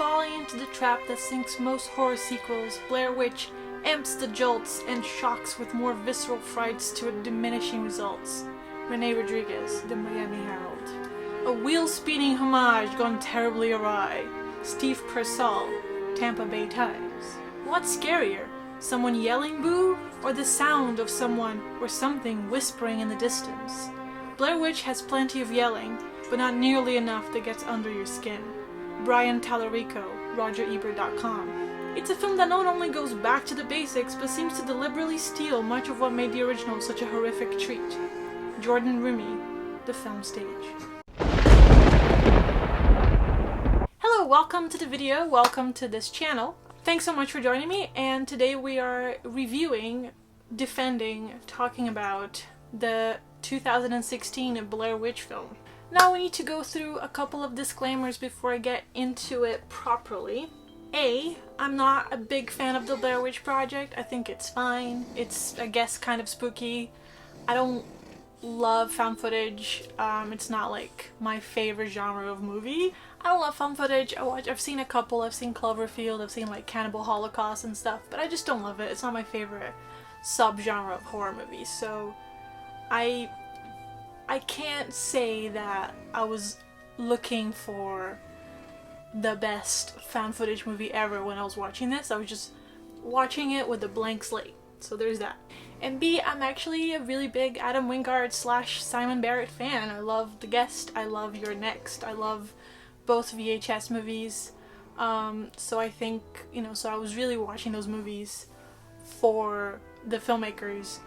falling into the trap that sinks most horror sequels, Blair Witch amps the jolts and shocks with more visceral frights to diminishing results. Renee Rodriguez, The Miami Herald. A wheel-spinning homage gone terribly awry. Steve Purcell, Tampa Bay Times. What's scarier? Someone yelling boo, or the sound of someone or something whispering in the distance? Blair Witch has plenty of yelling, but not nearly enough that gets under your skin. Brian Tallarico, RogerEbert.com. It's a film that not only goes back to the basics, but seems to deliberately steal much of what made the original such a horrific treat. Jordan Rumi, The Film Stage. Hello, welcome to the video, welcome to this channel. Thanks so much for joining me, and today we are reviewing, defending, talking about the 2016 Blair Witch film. Now we need to go through a couple of disclaimers before I get into it properly. I'm not a big fan of the Blair Witch Project. I think it's fine. It's, I guess, kind of spooky. I don't love found footage. It's not like my favorite genre of movie. I don't love found footage. I've seen a couple. I've seen Cloverfield. I've seen like Cannibal Holocaust and stuff, but I just don't love it. It's not my favorite subgenre of horror movies. So I can't say that I was looking for the best found footage movie ever when I was watching this. I was just watching it with a blank slate. So there's that. And B, I'm actually a really big Adam Wingard / Simon Barrett fan. I love The Guest. I love You're Next. I love both VHS movies. So I think, so I was really watching those movies for the filmmakers.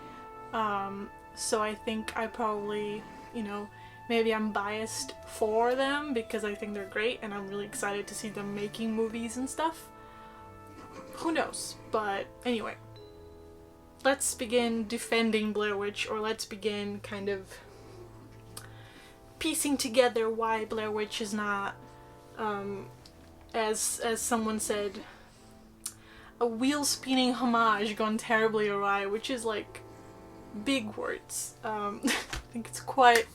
So I think I probably, maybe I'm biased for them because I think they're great and I'm really excited to see them making movies and stuff. Who knows? But anyway, let's begin defending Blair Witch, or let's begin kind of piecing together why Blair Witch is not, as someone said, a wheel-spinning homage gone terribly awry, which is like big words. I think it's quite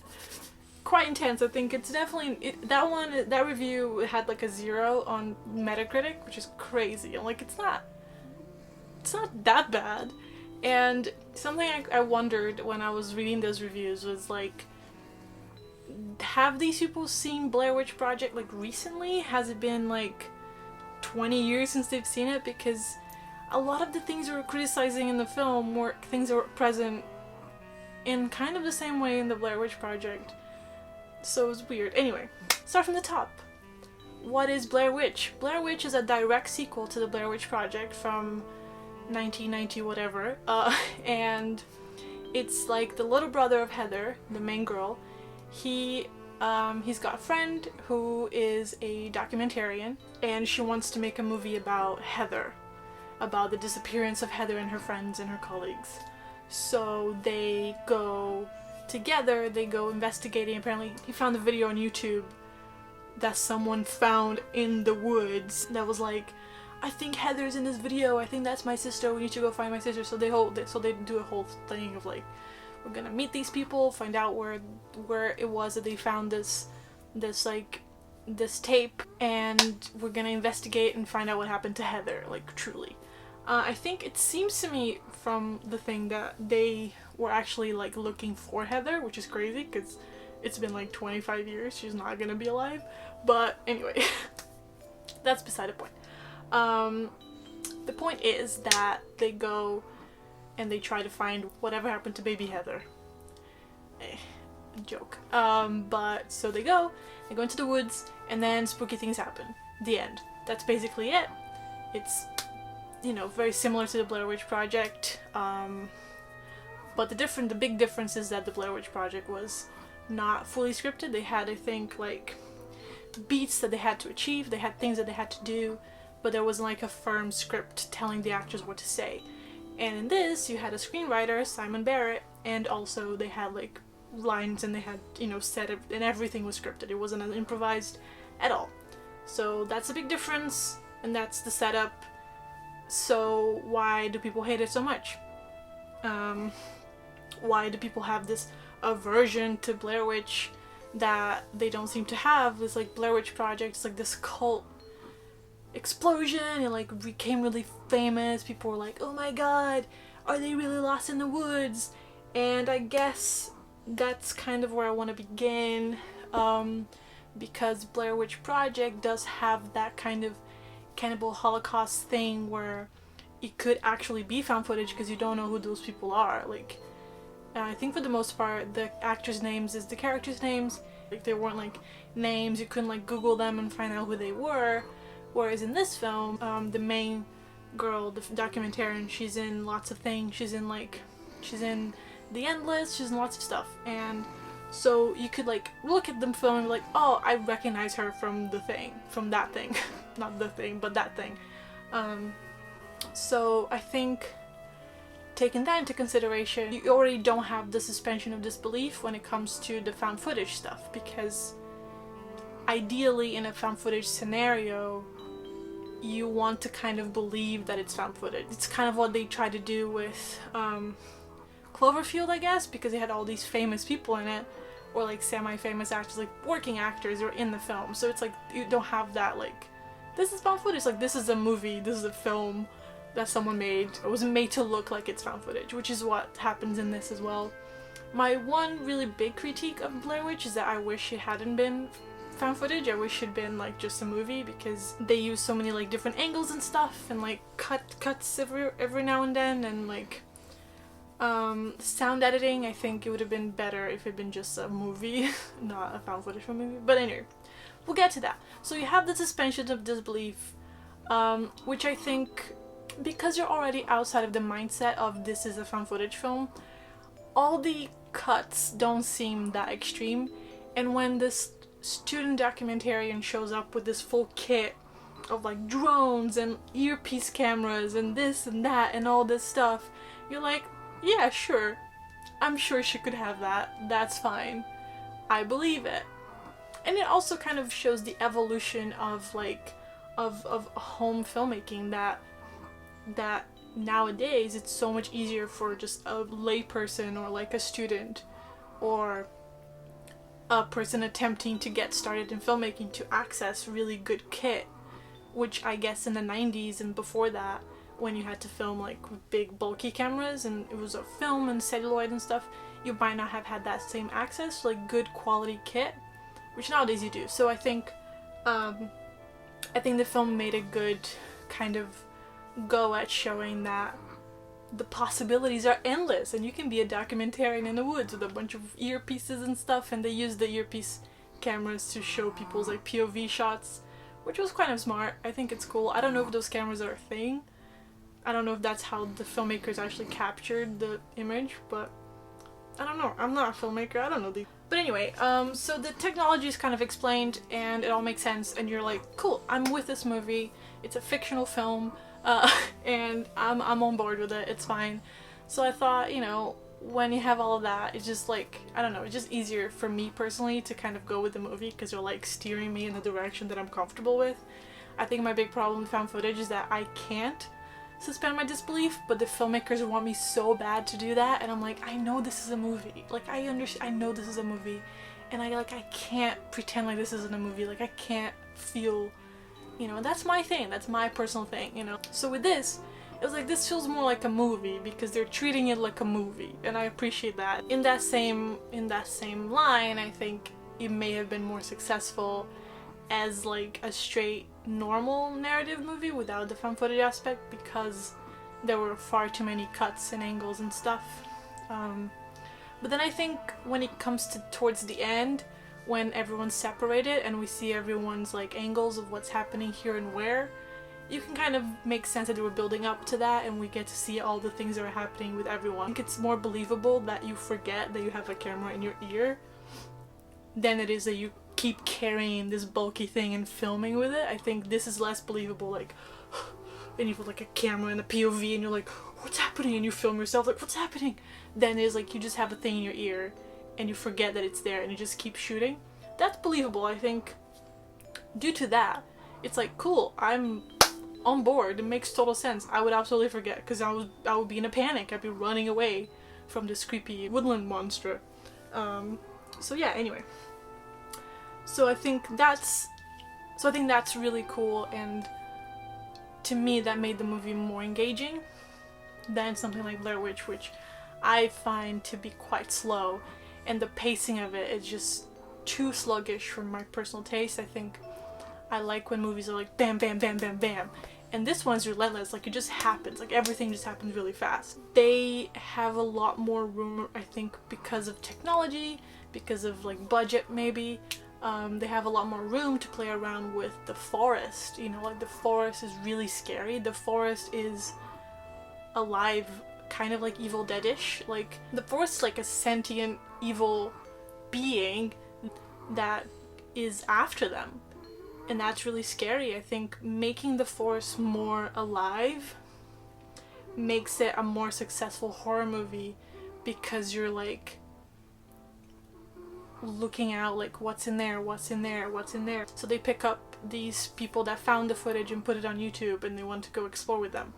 intense. I think it's definitely that review had like a 0 on Metacritic, which is crazy. I'm like, it's not that bad. And something I wondered when I was reading those reviews was like, have these people seen Blair Witch Project like recently? Has it been like 20 years since they've seen it? Because a lot of the things we were criticizing in the film were things that were present in kind of the same way in the Blair Witch Project. So it was weird. Anyway, start from the top. What is Blair Witch? Blair Witch is a direct sequel to the Blair Witch Project from 1990 whatever, and it's like the little brother of Heather, the main girl. He's got a friend who is a documentarian, and she wants to make a movie about Heather, about the disappearance of Heather and her friends and her colleagues. So they go together, they go investigating. Apparently he found a video on YouTube that someone found in the woods that was like, I think Heather's in this video, I think that's my sister, we need to go find my sister. So they do a whole thing of like, we're gonna meet these people, find out where it was that they found this tape, and we're gonna investigate and find out what happened to Heather, like truly. I think it seems to me from the thing that they were actually like looking for Heather, which is crazy because it's been like 25 years, she's not gonna be alive. But anyway, that's beside the point. The point is that they go and they try to find whatever happened to baby Heather. Joke. But so they go into the woods, and then spooky things happen. The end. That's basically it. It's, very similar to the Blair Witch Project. But the big difference is that the Blair Witch Project was not fully scripted. They had, I think, like beats that they had to achieve. They had things that they had to do, but there wasn't like a firm script telling the actors what to say. And in this, you had a screenwriter, Simon Barrett, and also they had like lines, and they had, set it, and everything was scripted. It wasn't improvised at all. So that's a big difference, and that's the setup. So why do people hate it so much? Why do people have this aversion to Blair Witch that they don't seem to have? This like Blair Witch Project, it's like this cult explosion and like became really famous. People were like, oh my god, are they really lost in the woods? And I guess that's kind of where I want to begin, because Blair Witch Project does have that kind of cannibal holocaust thing where it could actually be found footage because you don't know who those people are. Like, I think for the most part the actors' names is the characters' names. Like, they weren't like names, you couldn't like Google them and find out who they were. Whereas in this film, the main girl, the documentarian, she's in lots of things. She's in The Endless, she's in lots of stuff. And so you could like look at the film and be like, oh, I recognize her from the thing, from that thing. Not the thing, but that thing. So I think taking that into consideration, you already don't have the suspension of disbelief when it comes to the found footage stuff, because ideally in a found footage scenario you want to kind of believe that it's found footage. It's kind of what they try to do with Cloverfield, I guess, because it had all these famous people in it, or like semi-famous actors, like working actors are in the film. So it's like you don't have that like, this is found footage, like this is a movie, this is a film that someone made. It was made to look like it's found footage, which is what happens in this as well. My one really big critique of Blair Witch is that I wish it hadn't been found footage. I wish it'd been like just a movie, because they use so many like different angles and stuff, and like cuts every now and then, and like sound editing. I think it would have been better if it'd been just a movie, not a found footage movie. But anyway, we'll get to that. So you have the suspension of disbelief, which I think, because you're already outside of the mindset of this is a found footage film, all the cuts don't seem that extreme. And when this student documentarian shows up with this full kit of like drones and earpiece cameras and this and that and all this stuff, you're like, yeah, sure, I'm sure she could have that, that's fine, I believe it. And it also kind of shows the evolution of like of home filmmaking, that nowadays it's so much easier for just a layperson or like a student or a person attempting to get started in filmmaking to access really good kit, which I guess in the 90s and before that, when you had to film like with big bulky cameras and it was a film and celluloid and stuff, you might not have had that same access to like good quality kit, which nowadays you do. So I think the film made a good kind of go at showing that the possibilities are endless and you can be a documentarian in the woods with a bunch of earpieces and stuff. And they use the earpiece cameras to show people's like POV shots, which was kind of smart. I think it's cool. I don't know if those cameras are a thing. I don't know if that's how the filmmakers actually captured the image, but I don't know. I'm not a filmmaker, I don't know these. But anyway, so the technology is kind of explained and it all makes sense and you're like, cool, I'm with this movie. It's a fictional film. And I'm on board with it, it's fine. So I thought, you know, when you have all of that, it's just like, I don't know, it's just easier for me personally to kind of go with the movie because you're like steering me in the direction that I'm comfortable with. I think my big problem with found footage is that I can't suspend my disbelief, but the filmmakers want me so bad to do that, and I'm like, I know this is a movie. Like, I know this is a movie, and I can't pretend like this isn't a movie. Like, I can't feel, you know, that's my thing, that's my personal thing, you know. So with this, it was like, this feels more like a movie because they're treating it like a movie, and I appreciate that. In that same line, I think it may have been more successful as like a straight normal narrative movie without the found footage aspect, because there were far too many cuts and angles and stuff. But then I think when it comes to towards the end, when everyone's separated and we see everyone's like angles of what's happening here and where, you can kind of make sense that they were building up to that and we get to see all the things that are happening with everyone. I think it's more believable that you forget that you have a camera in your ear than it is that you keep carrying this bulky thing and filming with it. I think this is less believable, like, and you put like a camera and a POV and you're like, what's happening? And you film yourself like, what's happening? Then it's like you just have a thing in your ear and you forget that it's there and you just keep shooting. That's believable. I think due to that, it's like, cool, I'm on board. It makes total sense. I would absolutely forget because I would be in a panic. I'd be running away from this creepy woodland monster. So yeah, anyway. So I think that's really cool, and to me, that made the movie more engaging than something like Blair Witch, which I find to be quite slow, and the pacing of it is just too sluggish for my personal taste. I think I like when movies are like bam, bam, bam, bam, bam. And this one's relentless, like it just happens, like everything just happens really fast. They have a lot more room, I think, because of technology, because of like budget maybe. They have a lot more room to play around with the forest, you know, like the forest is really scary. The forest is alive, kind of like Evil Dead-ish. Like the forest is like a sentient evil being that is after them. And that's really scary. I think making the forest more alive makes it a more successful horror movie, because you're like looking out like what's in there, what's in there, what's in there. So they pick up these people that found the footage and put it on YouTube, and they want to go explore with them.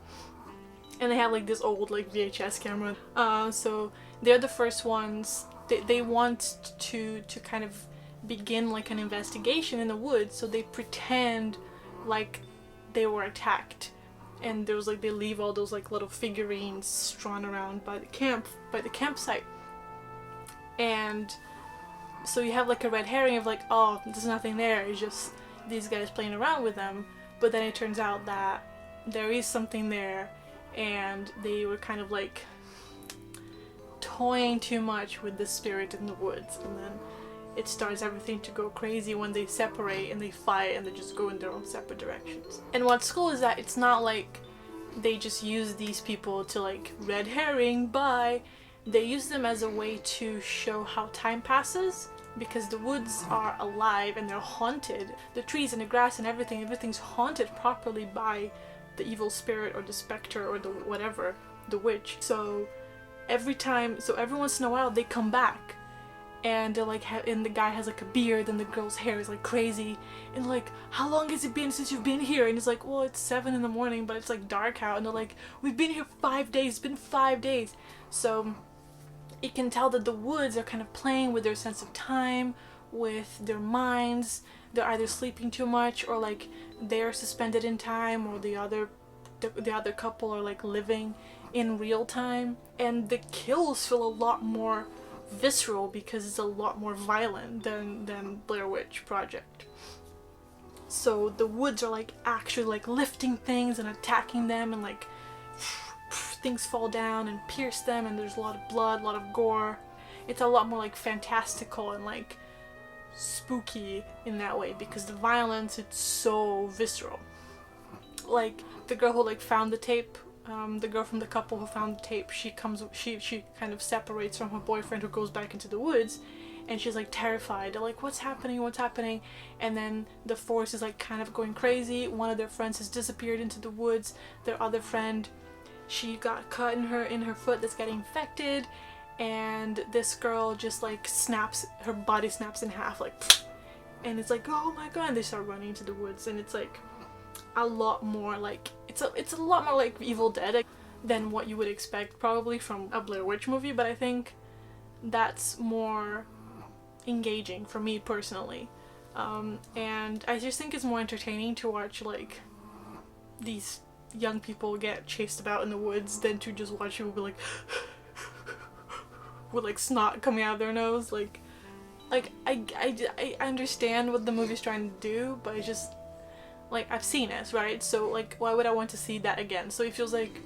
And they have like this old like VHS camera. So they're the first ones. They want to kind of begin like an investigation in the woods, so they pretend like they were attacked, and there was like, they leave all those like little figurines strewn around by the campsite, and so you have like a red herring of like, oh, there's nothing there, it's just these guys playing around with them. But then it turns out that there is something there, and they were kind of like toying too much with the spirit in the woods, and then it starts everything to go crazy when they separate and they fight and they just go in their own separate directions. And what's cool is that it's not like they just use these people to like red herring bye. They use them as a way to show how time passes, because the woods are alive and they're haunted. The trees and the grass and everything's haunted properly by the evil spirit or the specter or the whatever, the witch. So every once in a while they come back, and they're like, and the guy has like a beard, and the girl's hair is like crazy, and like, how long has it been since you've been here? And it's like, well, it's 7 in the morning, but it's like dark out. And they're like, we've been here 5 days, it's been 5 days. So you can tell that the woods are kind of playing with their sense of time, with their minds. They're either sleeping too much, or like they're suspended in time, or the other couple are like living in real time. And the kills feel a lot more visceral, because it's a lot more violent than Blair Witch Project. So the woods are like actually like lifting things and attacking them, and like things fall down and pierce them, and there's a lot of blood, a lot of gore. It's a lot more like fantastical and like spooky in that way, because the violence, it's so visceral. Like the girl who like found the tape, the girl from the couple who found the tape, she kind of separates from her boyfriend, who goes back into the woods, and she's like terrified. They're like, what's happening? And then the force is like kind of going crazy. One of their friends has disappeared into the woods. Their other friend, she got cut in her foot that's getting infected, and this girl just like her body snaps in half, like, and it's like, oh my god, and they start running into the woods. And it's like a lot more like, it's a lot more like Evil Dead than what you would expect probably from a Blair Witch movie, but I think that's more engaging for me personally. And I just think it's more entertaining to watch like these young people get chased about in the woods than to just watch people be like with like snot coming out of their nose. Like I understand what the movie's trying to do, but it's just like, I've seen it, right? So like, why would I want to see that again? So it feels like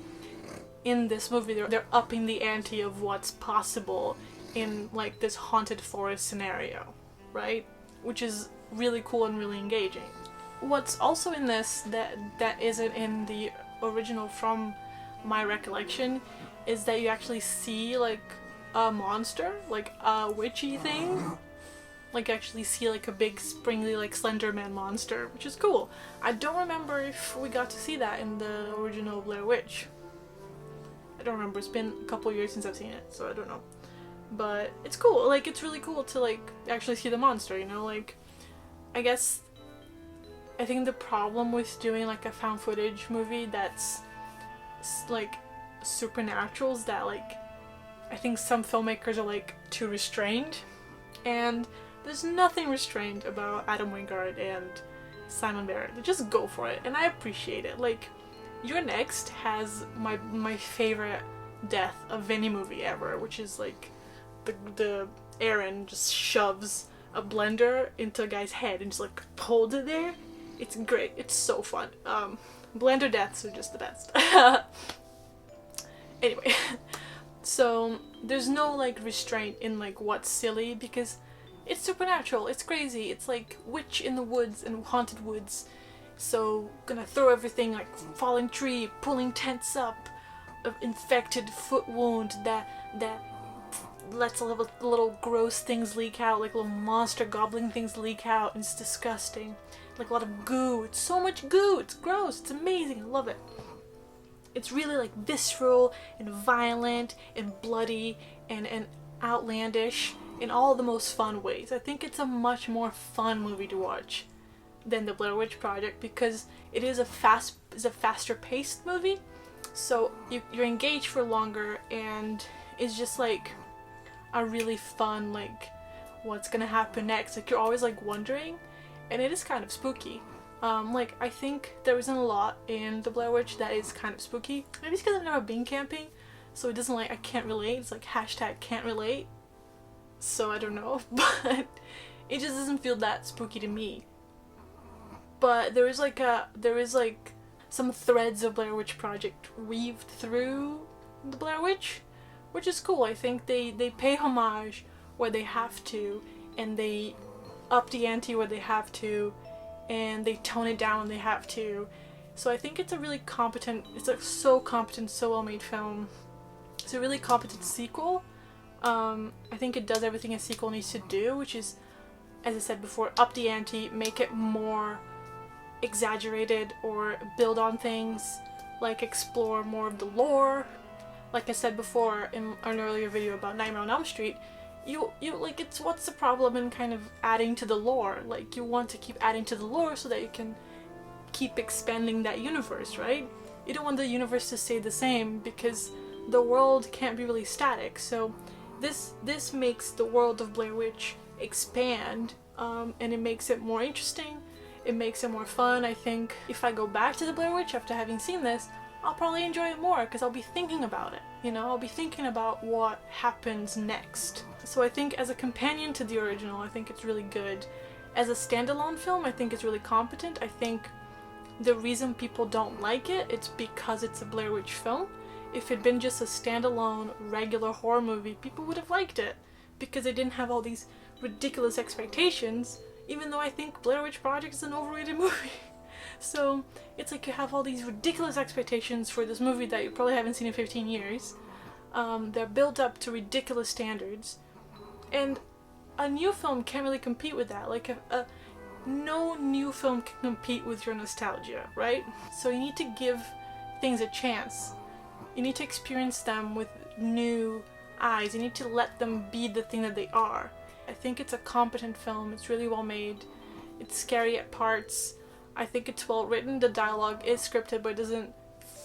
in this movie they're upping the ante of what's possible in like this haunted forest scenario, right? Which is really cool and really engaging. What's also in this that isn't in the original from my recollection is that you actually see like a monster, like a witchy thing. Like actually see like a big springly like Slender Man monster, which is cool. I don't remember if we got to see that in the original Blair Witch. I don't remember, it's been a couple years since I've seen it, so I don't know. But it's cool, like it's really cool to like actually see the monster, you know? Like, I guess I think the problem with doing like a found footage movie that's like supernatural is that like I think some filmmakers are like too restrained, and there's nothing restrained about Adam Wingard and Simon Barrett. They just go for it, and I appreciate it. Like, Your Next has my favorite death of any movie ever, which is like the Aaron just shoves a blender into a guy's head and just like holds it there. It's great. It's so fun. Blender deaths are just the best. Anyway, so there's no like restraint in like what's silly because it's supernatural. It's crazy. It's like witch in the woods and haunted woods. So gonna throw everything like falling tree, pulling tents up, infected foot wound that lets a little gross things leak out, like little monster gobbling things leak out, and it's disgusting. Like a lot of goo. It's so much goo. It's gross. It's amazing. I love it. It's really like visceral and violent and bloody and outlandish in all the most fun ways. I think it's a much more fun movie to watch than the Blair Witch Project because it is a faster paced movie. So you're engaged for longer and it's just like a really fun like what's gonna happen next. Like you're always like wondering, and it is kind of spooky. Like I think there isn't a lot in the Blair Witch that is kind of spooky. Maybe it's because I've never been camping, so it doesn't like I can't relate. It's like hashtag can't relate. So I don't know, but it just doesn't feel that spooky to me. But there is like some threads of Blair Witch Project weaved through the Blair Witch, which is cool. I think they pay homage where they have to, and they up the ante where they have to, and they tone it down when they have to. So I think it's a really competent, it's like so competent, so well made film. It's a really competent sequel. I think it does everything a sequel needs to do, which is, as I said before, up the ante, make it more exaggerated or build on things, like explore more of the lore. Like I said before in an earlier video about Nightmare on Elm Street, you like, it's what's the problem in kind of adding to the lore? Like you want to keep adding to the lore so that you can keep expanding that universe, right? You don't want the universe to stay the same because the world can't be really static. So this makes the world of Blair Witch expand, and it makes it more interesting. It makes it more fun. I think if I go back to the Blair Witch after having seen this, I'll probably enjoy it more because I'll be thinking about it. You know, I'll be thinking about what happens next. So I think as a companion to the original, I think it's really good. As a standalone film, I think it's really competent. I think the reason people don't like it, it's because it's a Blair Witch film. If it'd been just a standalone, regular horror movie, people would have liked it because they didn't have all these ridiculous expectations, even though I think Blair Witch Project is an overrated movie. So it's like you have all these ridiculous expectations for this movie that you probably haven't seen in 15 years. They're built up to ridiculous standards, and a new film can't really compete with that. Like no new film can compete with your nostalgia, right? So you need to give things a chance. You need to experience them with new eyes. You need to let them be the thing that they are. I think it's a competent film. It's really well made. It's scary at parts. I think it's well written. The dialogue is scripted, but it doesn't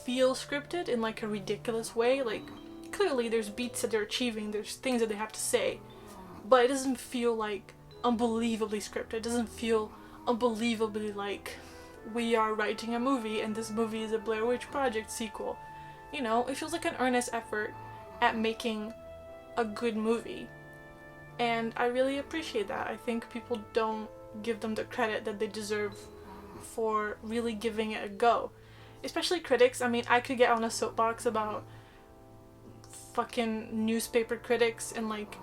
feel scripted in like a ridiculous way. Like clearly there's beats that they're achieving, there's things that they have to say, but it doesn't feel like unbelievably scripted. It doesn't feel unbelievably like we are writing a movie and this movie is a Blair Witch Project sequel. You know, it feels like an earnest effort at making a good movie. And I really appreciate that. I think people don't give them the credit that they deserve for really giving it a go. Especially critics. I mean, I could get on a soapbox about fucking newspaper critics and like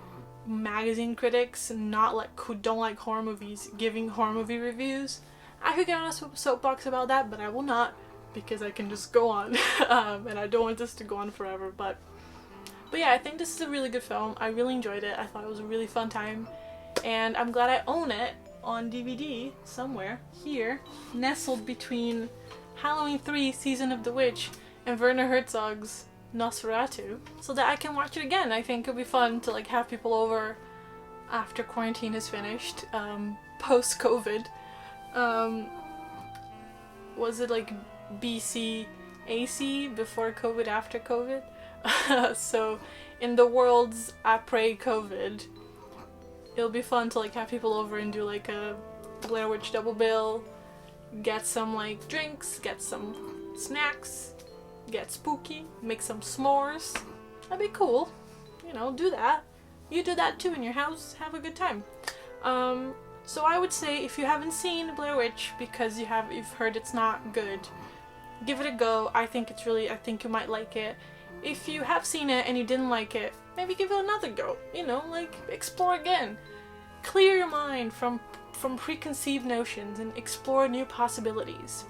magazine critics and not like who don't like horror movies giving horror movie reviews. I could get on a soapbox about that, but I will not because I can just go on. And I don't want this to go on forever. But yeah, I think this is a really good film. I really enjoyed it. I thought it was a really fun time. And I'm glad I own it on DVD somewhere here, nestled between Halloween 3 Season of the Witch and Werner Herzog's Nosferatu, so that I can watch it again. I think it'll be fun to like have people over after quarantine is finished, post-COVID. Was it like BC AC, before COVID, after COVID? So in the world's après-COVID, it'll be fun to like have people over and do like a Blair Witch double bill, get some like drinks, get some snacks, get spooky, make some s'mores. That'd be cool. You know, do that. You do that too in your house, have a good time. So I would say if you haven't seen Blair Witch because you've heard it's not good, give it a go. I think you might like it. If you have seen it and you didn't like it, maybe give it another go. You know, like explore again. Clear your mind from preconceived notions and explore new possibilities.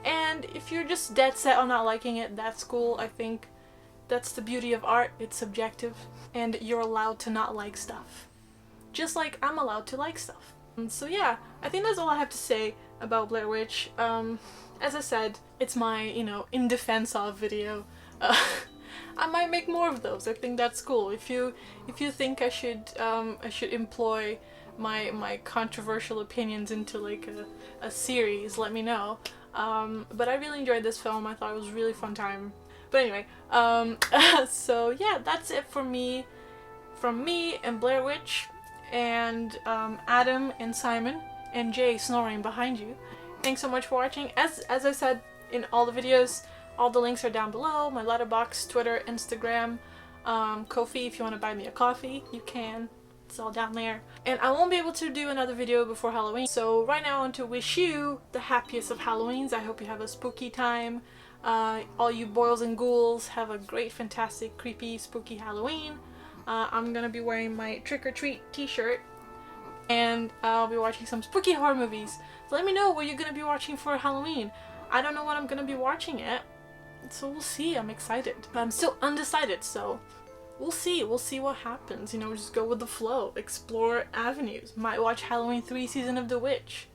And if you're just dead set on not liking it, that's cool. I think that's the beauty of art. It's subjective and you're allowed to not like stuff. Just like I'm allowed to like stuff. So yeah, I think that's all I have to say about Blair Witch. As I said, it's my, in defense of video. I might make more of those. I think that's cool. If you think I should employ my controversial opinions into like a series, let me know. But I really enjoyed this film. I thought it was a really fun time. But anyway, so yeah, that's it from me and Blair Witch and Adam and Simon and Jay snoring behind you. Thanks so much for watching. As I said in all the videos, all the links are down below. My letterbox, Twitter, Instagram, Ko-fi. If you want to buy me a coffee, you can. It's all down there. And I won't be able to do another video before Halloween. So right now I want to wish you the happiest of Halloweens. I hope you have a spooky time. All you boils and ghouls have a great, fantastic, creepy, spooky Halloween. I'm gonna be wearing my trick-or-treat t-shirt. And I'll be watching some spooky horror movies. So let me know what you're gonna be watching for Halloween. I don't know what I'm gonna be watching yet. So we'll see. I'm excited. But I'm still undecided, so we'll see. We'll see what happens. Just go with the flow. Explore avenues. Might watch Halloween 3 Season of the Witch.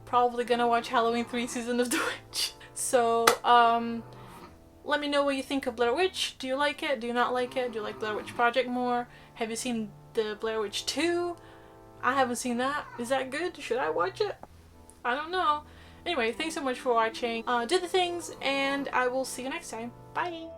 Probably gonna watch Halloween 3 Season of the Witch. So, let me know what you think of Blair Witch. Do you like it? Do you not like it? Do you like Blair Witch Project more? Have you seen the Blair Witch 2? I haven't seen that. Is that good? Should I watch it? I don't know. Anyway, thanks so much for watching. Do the things, and I will see you next time. Bye!